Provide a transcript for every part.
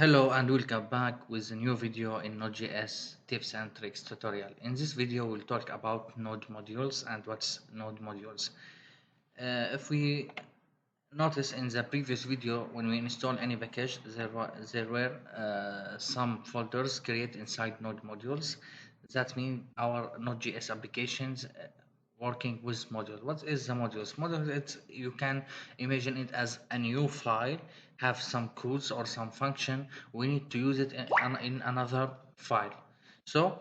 Hello and welcome back with a new video in Node.js tips and tricks tutorial. In this video we'll talk about node modules and what's node modules. If we notice in the previous video, when we install any package, there were some folders created inside node modules. That means our Node.js applications working with module. What is the modules? Module, it's, you can imagine it as a new file, have some codes or some function. We need to use it in another file. So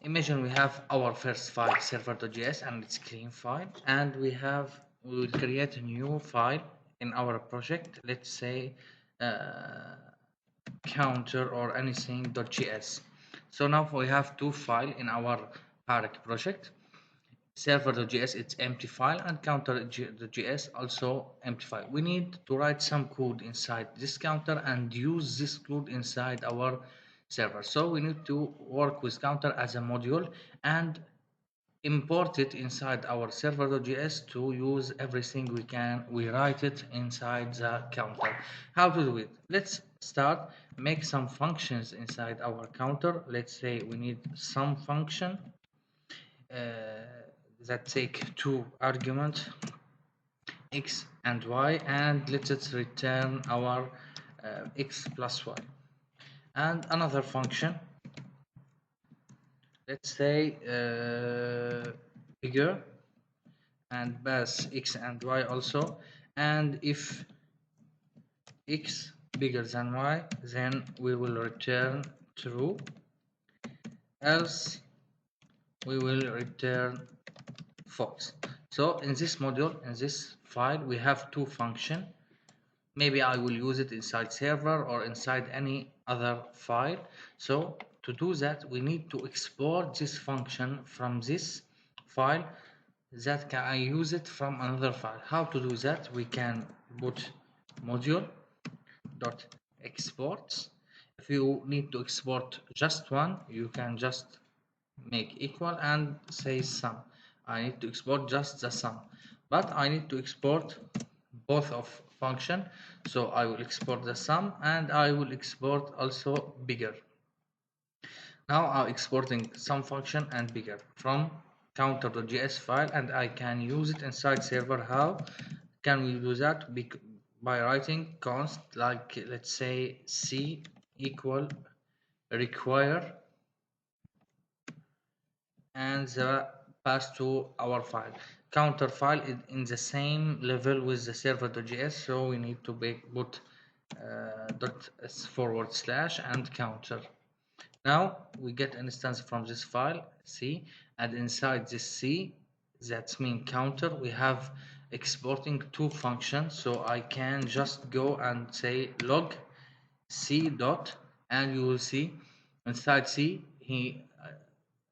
imagine we have our first file server.js and it's clean file, and we will create a new file in our project. Let's say counter or anything.js. So now we have two files in our Park project. Server.js, it's empty file, and counter.js also empty file. We need to write some code inside this counter and use this code inside our server. So we need to work with counter as a module and import it inside our server.js to use everything we write it inside the counter. How to do it? Let's start make some functions inside our counter. Let's say we need some function uh, that take two arguments, x and y, and let's return our x plus y, and another function, let's say bigger, and pass x and y also, and if x bigger than y, then we will return true, else we will return false. So in this module, in this file, we have two functions. Maybe I will use it inside server or inside any other file. So to do that, we need to export this function from this file, that can I use it from another file. How to do that? We can put module dot exports. If you need to export just one, you can just make equal and say sum. I need to export just the sum, but I need to export both of function, so I will export the sum and I will export also bigger. Now I'm exporting some function and bigger from counter.js file, and I can use it inside server. How can we do that? By writing const, like let's say c equal require and the pass to our file. Counter file is in the same level with the server.js, so we need to put dot forward slash and counter. Now we get an instance from this file c, and inside this c, that's mean counter, we have exporting two functions. So I can just go and say log c dot, and you will see inside c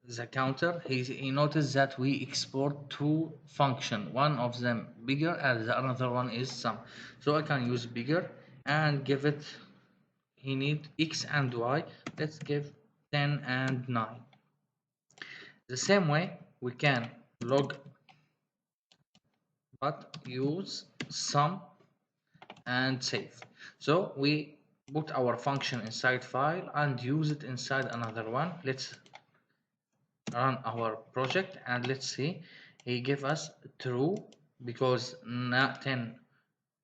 the counter, he noticed that we export two function, one of them bigger and the another one is sum. So I can use bigger and give it, he need x and y, let's give 10 and 9. The same way we can log but use sum and save. So we put our function inside file and use it inside another one. Let's run our project and let's see, he gave us true because 10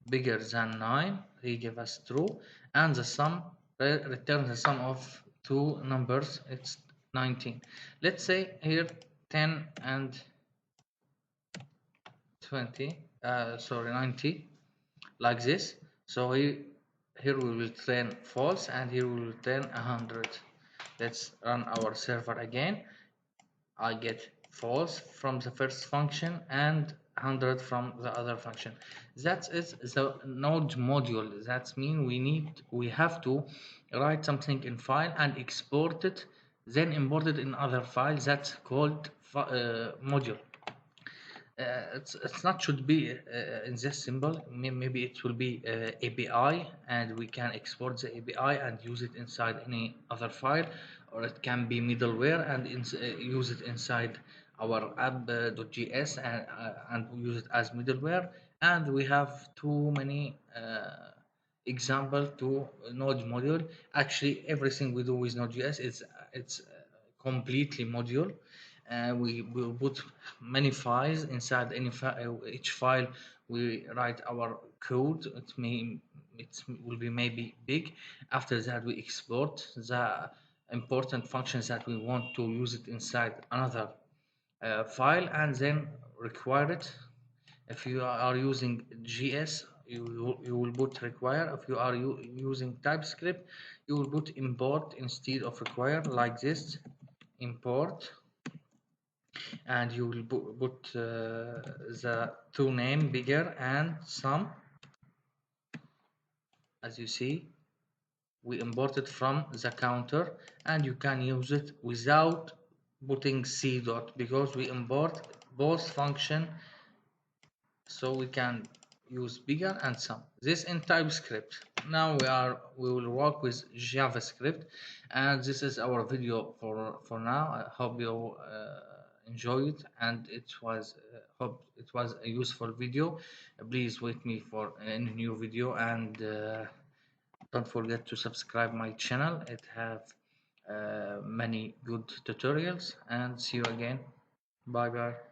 bigger than 9, he gave us true, and the sum returns the sum of two numbers, it's 19. Let's say here 10 and 20 90, like this. So here we will return false and here we will return 100. Let's run our server again. I get false from the first function and 100 from the other function. That is the node module. That means we have to write something in file and export it, then import it in other files. That's called module. It's not should be in this symbol. Maybe it will be API, and we can export the API and use it inside any other file, or it can be middleware and use it inside our app.js and use it as middleware. And we have too many example to node module. Actually, everything we do with node.js it's completely module. We will put many files inside each file. We write our code. It will be maybe big. After that, we export the important functions that we want to use it inside another file, and then require it. If you are using GS, you will put require. If you are using TypeScript, you will put import instead of require, like this, import, and you will put the to name bigger and some. As you see, we import it from the counter, and you can use it without putting c dot, because we import both function, so we can use bigger and some. This in TypeScript. Now we will work with JavaScript, and this is our video for now. I hope you enjoy it, and it was hope it was a useful video. Please wait me for a new video, and don't forget to subscribe my channel. It have many good tutorials, and see you again. Bye bye.